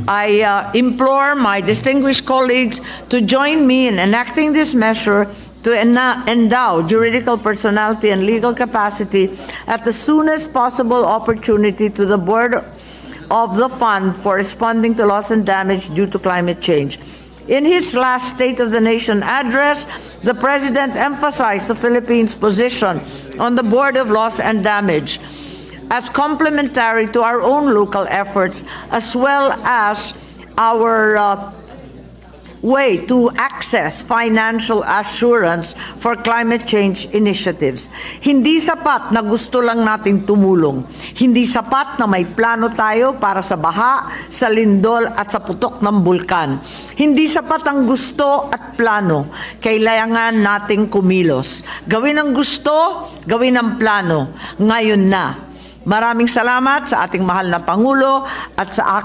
I implore my distinguished colleagues to join me in enacting this measure to endow juridical personality and legal capacity at the soonest possible opportunity to the board of the fund for responding to loss and damage due to climate change. In his last State of the Nation address, the President emphasized the Philippines' position on the Board of Loss and Damage as complementary to our own local efforts, as well as our way to access financial assurance for climate change initiatives. Hindi sapat na gusto lang nating tumulong. Hindi sapat na may plano tayo para sa baha, sa lindol at sa putok ng bulkan. Hindi sapat ang gusto at plano. Kailangan nating kumilos. Gawin ang gusto, gawin ang plano. Ngayon na. Maraming salamat sa ating mahal na Pangulo at sa